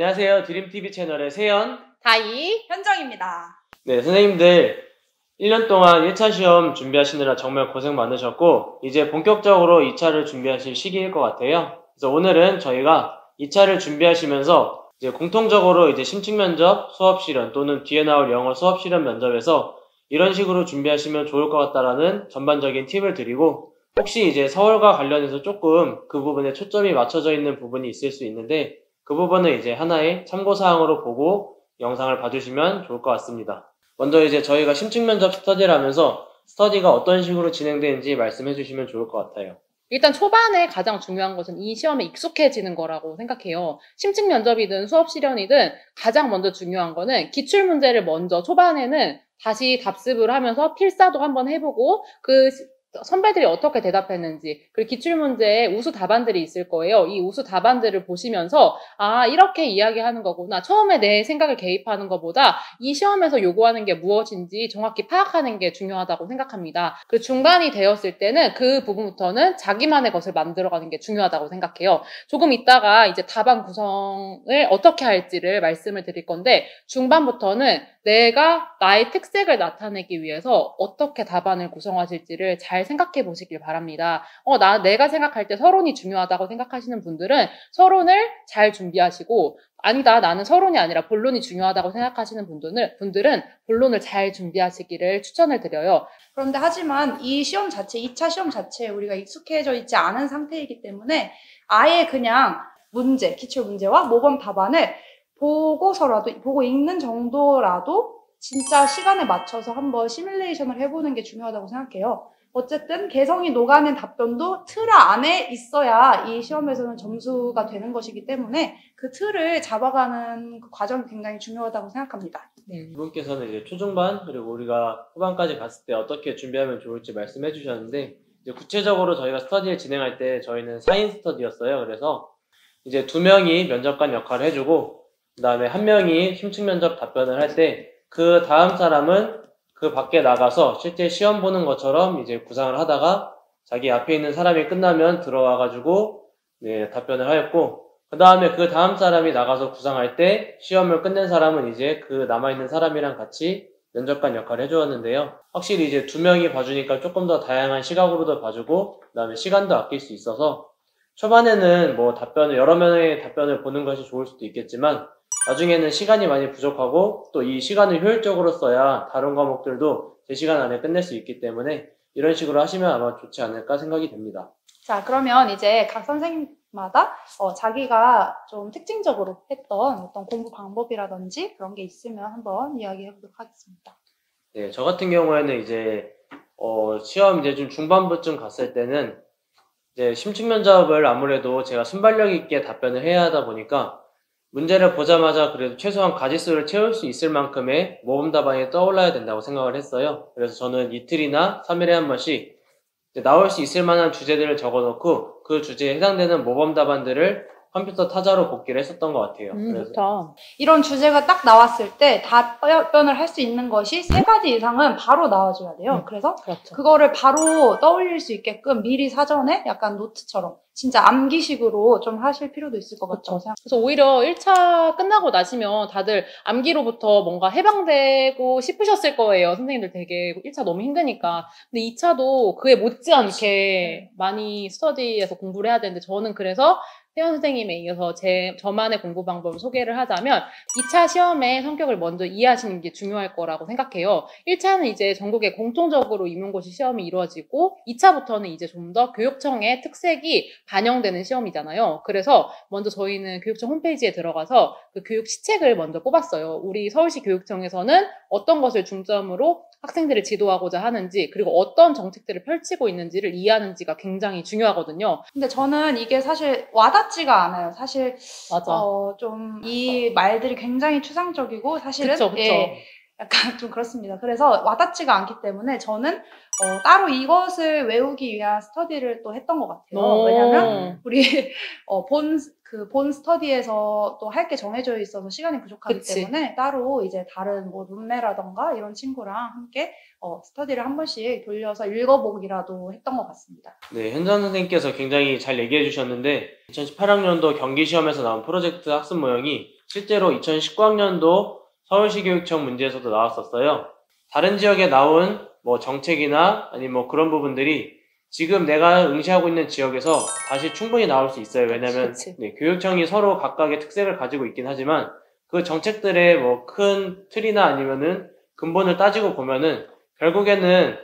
안녕하세요. 드림TV 채널의 세연, 다이. 현정입니다. 네, 선생님들 1년 동안 1차 시험 준비하시느라 정말 고생 많으셨고 이제 본격적으로 2차를 준비하실 시기일 것 같아요. 그래서 오늘은 저희가 2차를 준비하시면서 이제 공통적으로 이제 심층 면접, 수업 실현 또는 뒤에 나올 영어 수업 실현 면접에서 이런 식으로 준비하시면 좋을 것 같다라는 전반적인 팁을 드리고, 혹시 이제 서울과 관련해서 조금 그 부분에 초점이 맞춰져 있는 부분이 있을 수 있는데 그 부분은 이제 하나의 참고사항으로 보고 영상을 봐주시면 좋을 것 같습니다. 먼저 이제 저희가 심층 면접 스터디를 하면서 스터디가 어떤 식으로 진행되는지 말씀해 주시면 좋을 것 같아요. 일단 초반에 가장 중요한 것은 이 시험에 익숙해지는 거라고 생각해요. 심층 면접이든 수업 실현이든 가장 먼저 중요한 거는 기출 문제를 먼저 초반에는 다시 답습을 하면서 필사도 한번 해보고 그 선배들이 어떻게 대답했는지, 그리고 기출문제에 우수 답안들이 있을 거예요. 이 우수 답안들을 보시면서 아, 이렇게 이야기하는 거구나. 처음에 내 생각을 개입하는 것보다 이 시험에서 요구하는 게 무엇인지 정확히 파악하는 게 중요하다고 생각합니다. 그 중간이 되었을 때는 그 부분부터는 자기만의 것을 만들어가는 게 중요하다고 생각해요. 조금 있다가 이제 답안 구성을 어떻게 할지를 말씀을 드릴 건데, 중반부터는 내가 나의 특색을 나타내기 위해서 어떻게 답안을 구성하실지를 잘 생각해 보시길 바랍니다. 내가 생각할 때 서론이 중요하다고 생각하시는 분들은 서론을 잘 준비하시고, 아니다, 나는 서론이 아니라 본론이 중요하다고 생각하시는 분들은 본론을 잘 준비하시기를 추천을 드려요. 그런데 하지만 이 시험 자체, 2차 시험 자체에 우리가 익숙해져 있지 않은 상태이기 때문에 아예 그냥 문제, 기출 문제와 모범 답안을 보고 읽는 정도라도 진짜 시간에 맞춰서 한번 시뮬레이션을 해보는 게 중요하다고 생각해요. 어쨌든 개성이 녹아낸 답변도 틀 안에 있어야 이 시험에서는 점수가 되는 것이기 때문에 그 틀을 잡아가는 그 과정이 굉장히 중요하다고 생각합니다. 이분께서는 이제 초중반 그리고 우리가 후반까지 갔을 때 어떻게 준비하면 좋을지 말씀해 주셨는데, 이제 구체적으로 저희가 스터디를 진행할 때 저희는 4인 스터디였어요. 그래서 이제 2명이 면접관 역할을 해주고 그 다음에 1명이 심층 면접 답변을 할 때 그 다음 사람은 그 밖에 나가서 실제 시험 보는 것처럼 이제 구상을 하다가 자기 앞에 있는 사람이 끝나면 들어와가지고 답변을 하였고, 그 다음에 그 다음 사람이 나가서 구상할 때 시험을 끝낸 사람은 이제 그 남아있는 사람이랑 같이 면접관 역할을 해주었는데요. 확실히 이제 2명이 봐주니까 조금 더 다양한 시각으로도 봐주고 그 다음에 시간도 아낄 수 있어서 초반에는 뭐 여러 명의 답변을 보는 것이 좋을 수도 있겠지만 나중에는 시간이 많이 부족하고 또 이 시간을 효율적으로 써야 다른 과목들도 제 시간 안에 끝낼 수 있기 때문에 이런 식으로 하시면 아마 좋지 않을까 생각이 됩니다. 자, 그러면 이제 각 선생님마다 자기가 좀 특징적으로 했던 어떤 공부 방법이라든지 그런 게 있으면 한번 이야기해 보도록 하겠습니다. 네, 저 같은 경우에는 이제 시험 이제 좀 중반부쯤 갔을 때는 이제 심층 면접을 아무래도 제가 순발력 있게 답변을 해야 하다 보니까 문제를 보자마자 그래도 최소한 가지수를 채울 수 있을 만큼의 모범 답안이 떠올라야 된다고 생각을 했어요. 그래서 저는 이틀이나 3일에 한 번씩 나올 수 있을 만한 주제들을 적어놓고 그 주제에 해당되는 모범 답안들을 컴퓨터 타자로 복기를 했었던 것 같아요. 그래서 좋다. 이런 주제가 딱 나왔을 때 답변을 할 수 있는 것이 3가지 이상은 바로 나와줘야 돼요. 그래서 그렇죠. 그거를 바로 떠올릴 수 있게끔 미리 사전에 약간 노트처럼 진짜 암기식으로 좀 하실 필요도 있을 것 같다고 생각합니다. 그래서 오히려 1차 끝나고 나시면 다들 암기로부터 뭔가 해방되고 싶으셨을 거예요. 선생님들 되게 1차 너무 힘드니까. 근데 2차도 그에 못지않게 많이 스터디에서 공부를 해야 되는데, 저는 그래서 세연 선생님에 이어서 저만의 공부 방법을 소개를 하자면 2차 시험의 성격을 먼저 이해하시는 게 중요할 거라고 생각해요. 1차는 이제 전국에 공통적으로 임용고시 시험이 이루어지고 2차부터는 이제 좀 더 교육청의 특색이 반영되는 시험이잖아요. 그래서 먼저 저희는 교육청 홈페이지에 들어가서 그 교육 시책을 먼저 뽑았어요. 우리 서울시 교육청에서는 어떤 것을 중점으로 학생들을 지도하고자 하는지, 그리고 어떤 정책들을 펼치고 있는지를 이해하는지가 굉장히 중요하거든요. 근데 저는 이게 사실 와닿지가 않아요. 사실 맞아. 좀 이 말들이 굉장히 추상적이고 사실은 그쵸. 약간 좀 그렇습니다. 그래서 와닿지가 않기 때문에 저는 따로 이것을 외우기 위한 스터디를 또 했던 것 같아요. 왜냐면 우리 본 스터디에서 또 할 게 정해져 있어서 시간이 부족하기 때문에 따로 이제 다른 뭐 룸메라던가 이런 친구랑 함께 스터디를 한 번씩 돌려서 읽어보기라도 했던 것 같습니다. 네, 현장 선생님께서 굉장히 잘 얘기해 주셨는데 2018학년도 경기시험에서 나온 프로젝트 학습 모형이 실제로 2019학년도 서울시 교육청 문제에서도 나왔었어요. 다른 지역에 나온 뭐 정책이나 아니 뭐 그런 부분들이 지금 내가 응시하고 있는 지역에서 다시 충분히 나올 수 있어요. 왜냐면 그치. 네, 교육청이 서로 각각의 특색을 가지고 있긴 하지만 그 정책들의 뭐 큰 틀이나 아니면은 근본을 따지고 보면은 결국에는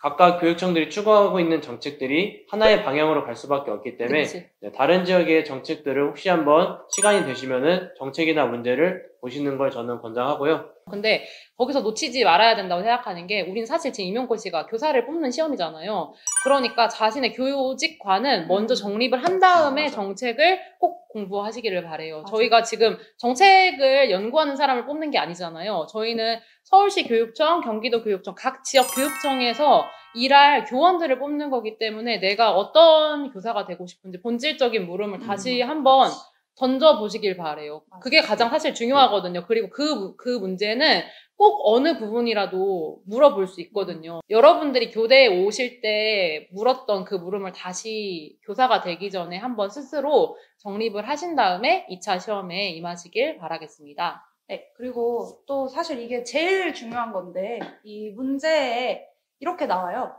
각각 교육청들이 추구하고 있는 정책들이 하나의 방향으로 갈 수밖에 없기 때문에 그치. 네, 다른 지역의 정책들을 혹시 한번 시간이 되시면은 정책이나 문제를 보시는 걸 저는 권장하고요. 근데 거기서 놓치지 말아야 된다고 생각하는 게 우린 사실 지금 임용고시가 교사를 뽑는 시험이잖아요. 그러니까 자신의 교직과는 먼저 정립을 한 다음에 맞아. 정책을 꼭 공부하시기를 바래요. 맞아. 저희가 지금 정책을 연구하는 사람을 뽑는 게 아니잖아요. 저희는 서울시 교육청, 경기도 교육청, 각 지역 교육청에서 일할 교원들을 뽑는 거기 때문에 내가 어떤 교사가 되고 싶은지 본질적인 물음을 다시 한번 던져보시길 바래요. 맞아. 그게 가장 사실 중요하거든요. 그리고 그 문제는 꼭 어느 부분이라도 물어볼 수 있거든요. 여러분들이 교대에 오실 때 물었던 그 물음을 다시 교사가 되기 전에 한번 스스로 정립을 하신 다음에 2차 시험에 임하시길 바라겠습니다. 네, 그리고 또 사실 이게 제일 중요한 건데, 이 문제에 이렇게 나와요.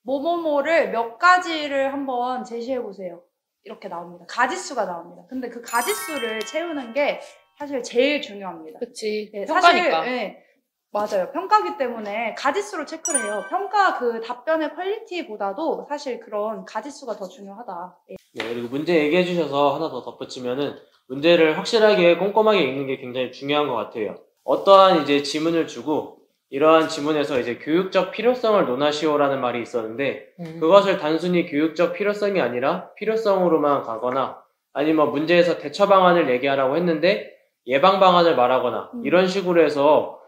뭐뭐뭐를 몇 가지를 한번 제시해 보세요. 이렇게 나옵니다. 가지수가 나옵니다. 근데 그 가지수를 채우는 게 사실 제일 중요합니다. 그치. 네, 평가니까. 사실, 네, 맞아요. 평가기 때문에 가지수로 체크를 해요. 평가 그 답변의 퀄리티보다도 사실 그런 가지수가 더 중요하다. 네. 네, 그리고 문제 얘기해 주셔서 하나 더 덧붙이면은 문제를 확실하게 꼼꼼하게 읽는 게 굉장히 중요한 것 같아요. 어떠한 이제 지문을 주고 이러한 지문에서 이제 교육적 필요성을 논하시오라는 말이 있었는데 그것을 단순히 교육적 필요성이 아니라 필요성으로만 가거나 아니면 문제에서 대처 방안을 얘기하라고 했는데 예방 방안을 말하거나 이런 식으로 해서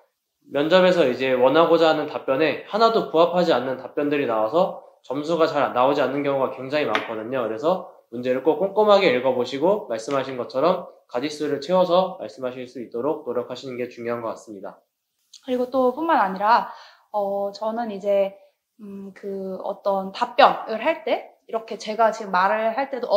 면접에서 이제 원하고자 하는 답변에 하나도 부합하지 않는 답변들이 나와서 점수가 잘 나오지 않는 경우가 굉장히 많거든요. 그래서 문제를 꼭 꼼꼼하게 읽어보시고 말씀하신 것처럼 가지수를 채워서 말씀하실 수 있도록 노력하시는 게 중요한 것 같습니다. 그리고 또 뿐만 아니라, 저는 이제, 그 어떤 답변을 할 때, 이렇게 제가 지금 말을 할 때도,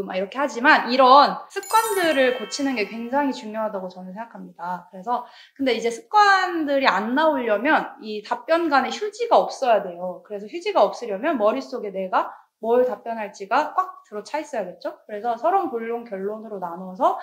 막 이렇게 하지만, 이런 습관들을 고치는 게 굉장히 중요하다고 저는 생각합니다. 그래서, 근데 이제 습관들이 안 나오려면, 이 답변 간에 휴지가 없어야 돼요. 그래서 휴지가 없으려면, 머릿속에 내가 뭘 답변할지가 꽉 들어차 있어야겠죠? 그래서 서론, 본론, 결론으로 나눠서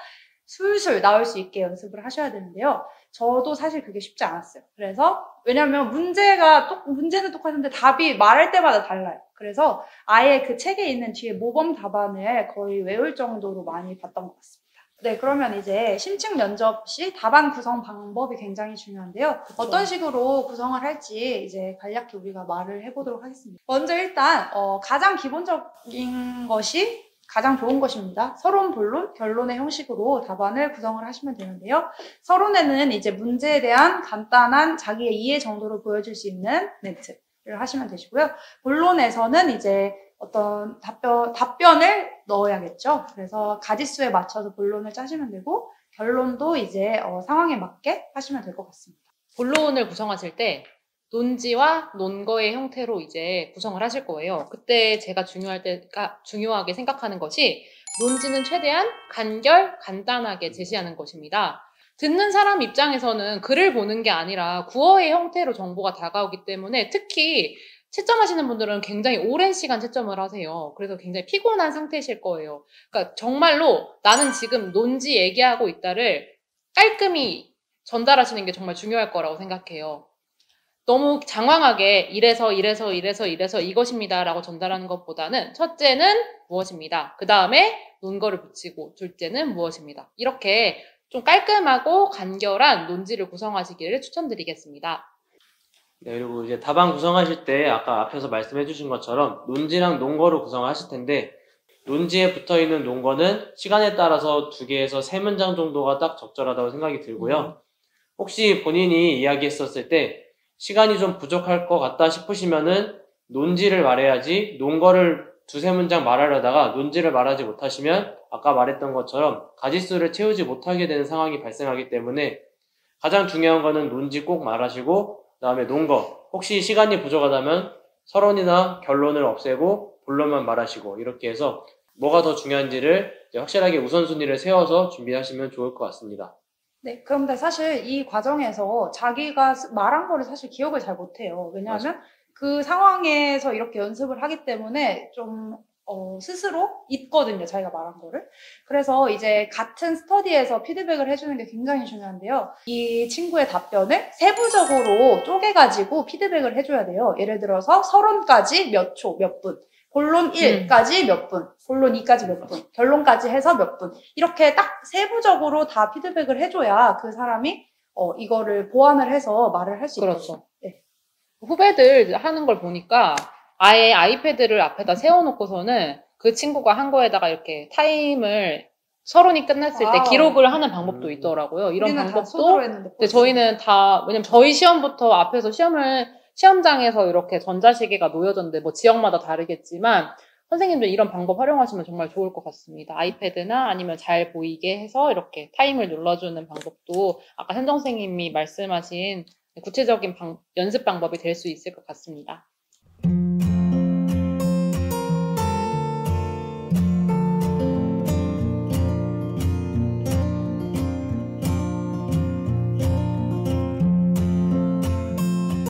술술 나올 수 있게 연습을 하셔야 되는데요. 저도 사실 그게 쉽지 않았어요. 그래서 왜냐면 문제는 똑같은데 답이 말할 때마다 달라요. 그래서 아예 그 책에 있는 뒤에 모범 답안을 거의 외울 정도로 많이 봤던 것 같습니다. 네, 그러면 이제 심층 면접 시 답안 구성 방법이 굉장히 중요한데요. 그쵸. 어떤 식으로 구성을 할지 이제 간략히 우리가 말을 해보도록 하겠습니다. 먼저 일단 가장 기본적인 것이 가장 좋은 것입니다. 서론, 본론, 결론의 형식으로 답안을 구성을 하시면 되는데요. 서론에는 이제 문제에 대한 간단한 자기의 이해 정도를 보여줄 수 있는 멘트를 하시면 되시고요. 본론에서는 이제 어떤 답변을 넣어야겠죠. 그래서 가지수에 맞춰서 본론을 짜시면 되고, 결론도 이제 상황에 맞게 하시면 될 것 같습니다. 본론을 구성하실 때 논지와 논거의 형태로 이제 구성을 하실 거예요. 그때 제가 중요하게 생각하는 것이 논지는 최대한 간단하게 제시하는 것입니다. 듣는 사람 입장에서는 글을 보는 게 아니라 구어의 형태로 정보가 다가오기 때문에 특히 채점하시는 분들은 굉장히 오랜 시간 채점을 하세요. 그래서 굉장히 피곤한 상태이실 거예요. 그러니까 정말로 나는 지금 논지 얘기하고 있다를 깔끔히 전달하시는 게 정말 중요할 거라고 생각해요. 너무 장황하게 이래서 이것입니다 라고 전달하는 것보다는 첫째는 무엇입니다. 그 다음에 논거를 붙이고 둘째는 무엇입니다. 이렇게 좀 깔끔하고 간결한 논지를 구성하시기를 추천드리겠습니다. 네, 그리고 이제 답안 구성하실 때 아까 앞에서 말씀해 주신 것처럼 논지랑 논거로 구성을 하실 텐데 논지에 붙어 있는 논거는 시간에 따라서 2개에서 3문장 정도가 딱 적절하다고 생각이 들고요. 혹시 본인이 이야기했었을 때 시간이 좀 부족할 것 같다 싶으시면은 논지를 말해야지 논거를 2-3문장 말하려다가 논지를 말하지 못하시면 아까 말했던 것처럼 가지수를 채우지 못하게 되는 상황이 발생하기 때문에 가장 중요한 거는 논지 꼭 말하시고 그다음에 논거 혹시 시간이 부족하다면 서론이나 결론을 없애고 본론만 말하시고 이렇게 해서 뭐가 더 중요한지를 이제 확실하게 우선순위를 세워서 준비하시면 좋을 것 같습니다. 네, 그런데 사실 이 과정에서 자기가 말한 거를 사실 기억을 잘 못해요. 왜냐하면 그 상황에서 이렇게 연습을 하기 때문에 좀 스스로 잊거든요, 자기가 말한 거를. 그래서 이제 같은 스터디에서 피드백을 해주는 게 굉장히 중요한데요. 이 친구의 답변을 세부적으로 쪼개가지고 피드백을 해줘야 돼요. 예를 들어서 서론까지 몇 초, 몇 분. 본론 1까지 몇 분, 본론 2까지 몇 분, 결론까지 해서 몇 분. 이렇게 딱 세부적으로 다 피드백을 해줘야 그 사람이 이거를 보완을 해서 말을 할 수 있거든요. 그렇죠. 네. 후배들 하는 걸 보니까 아예 아이패드를 앞에다 세워놓고서는 그 친구가 한 거에다가 이렇게 타임을 서론이 끝났을 때 아. 기록을 하는 방법도 있더라고요. 이런 우리는 다 방법도 손으로 했는데 근데 저희는 다, 왜냐면 저희 시험부터 앞에서 시험장에서 이렇게 전자시계가 놓여졌는데, 뭐 지역마다 다르겠지만, 선생님들 이런 방법 활용하시면 정말 좋을 것 같습니다. 아이패드나 아니면 잘 보이게 해서 이렇게 타임을 눌러주는 방법도 아까 현정 선생님이 말씀하신 구체적인 연습 방법이 될 수 있을 것 같습니다.